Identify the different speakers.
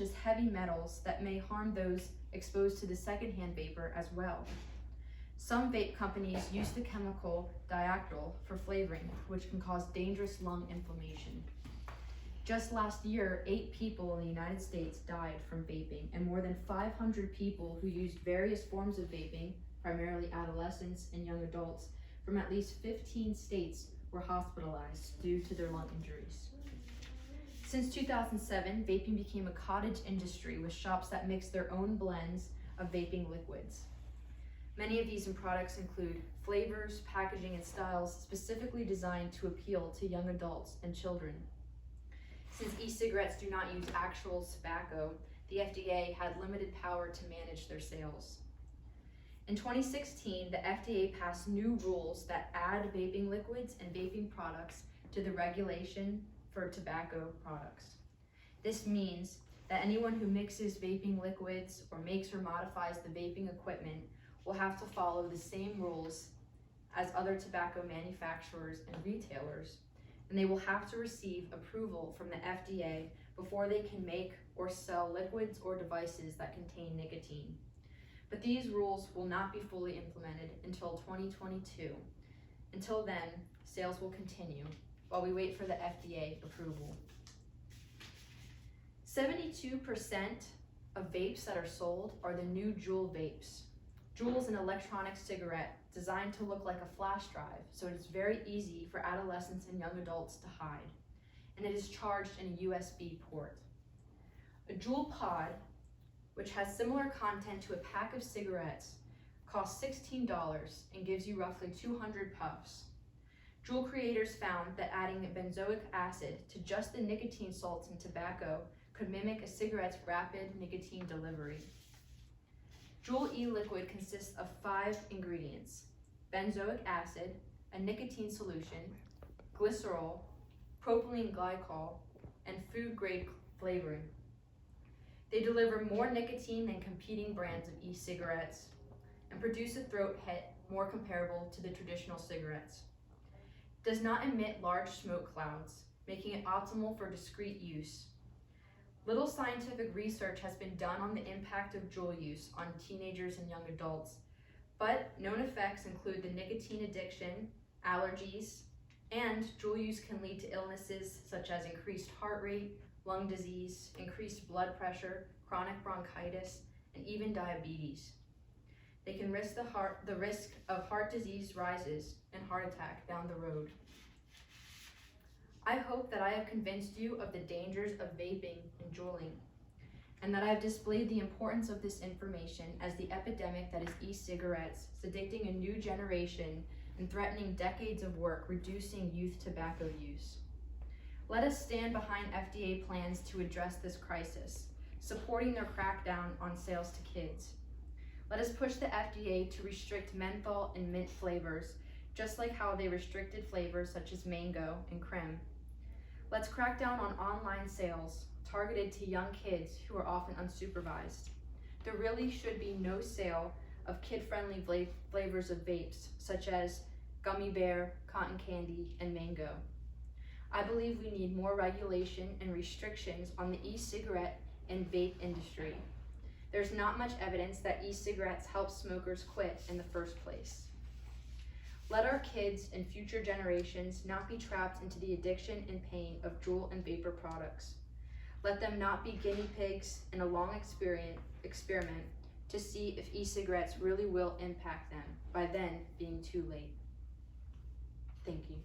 Speaker 1: as heavy metals that may harm those exposed to the secondhand vapor as well. Some vape companies use the chemical diactyl for flavoring, which can cause dangerous lung inflammation. Just last year, 8 people in the United States died from vaping, and more than 500 people who used various forms of vaping, primarily adolescents and young adults, from at least 15 states were hospitalized due to their lung injuries. Since 2007, vaping became a cottage industry with shops that mix their own blends of vaping liquids. Many of these products include flavors, packaging, and styles specifically designed to appeal to young adults and children. Since e-cigarettes do not use actual tobacco, the FDA had limited power to manage their sales. In 2016, the FDA passed new rules that add vaping liquids and vaping products to the regulation for tobacco products. This means that anyone who mixes vaping liquids or makes or modifies the vaping equipment will have to follow the same rules as other tobacco manufacturers and retailers, and they will have to receive approval from the FDA before they can make or sell liquids or devices that contain nicotine. But these rules will not be fully implemented until 2022. Until then, sales will continue while we wait for the FDA approval. 72% of vapes that are sold are the new Juul vapes. Juul is an electronic cigarette designed to look like a flash drive, so it's very easy for adolescents and young adults to hide, and it is charged in a USB port. A Juul pod, which has similar content to a pack of cigarettes, costs $16 and gives you roughly 200 puffs. Juul creators found that adding benzoic acid to just the nicotine salts in tobacco could mimic a cigarette's rapid nicotine delivery. Juul e-liquid consists of 5 ingredients: benzoic acid, a nicotine solution, glycerol, propylene glycol, and food-grade flavoring. They deliver more nicotine than competing brands of e-cigarettes and produce a throat hit more comparable to the traditional cigarettes. Does not emit large smoke clouds, making it optimal for discreet use. Little scientific research has been done on the impact of Juul use on teenagers and young adults, but known effects include the nicotine addiction, allergies, and Juul use can lead to illnesses such as increased heart rate, lung disease, increased blood pressure, chronic bronchitis, and even diabetes. They can risk the risk of heart disease rises and heart attack down the road. I hope that I have convinced you of the dangers of vaping and juuling, and that I have displayed the importance of this information as the epidemic that is e-cigarettes is addicting a new generation and threatening decades of work reducing youth tobacco use. Let us stand behind FDA plans to address this crisis, supporting their crackdown on sales to kids. Let us push the FDA to restrict menthol and mint flavors, just like how they restricted flavors such as mango and creme. Let's crack down on online sales targeted to young kids who are often unsupervised. There really should be no sale of kid-friendly flavors of vapes, such as gummy bear, cotton candy, and mango. I believe we need more regulation and restrictions on the e-cigarette and vape industry. There's not much evidence that e-cigarettes help smokers quit in the first place. Let our kids and future generations not be trapped into the addiction and pain of Juul and vapor products. Let them not be guinea pigs in a long experiment to see if e-cigarettes really will impact them, by then being too late. Thank you.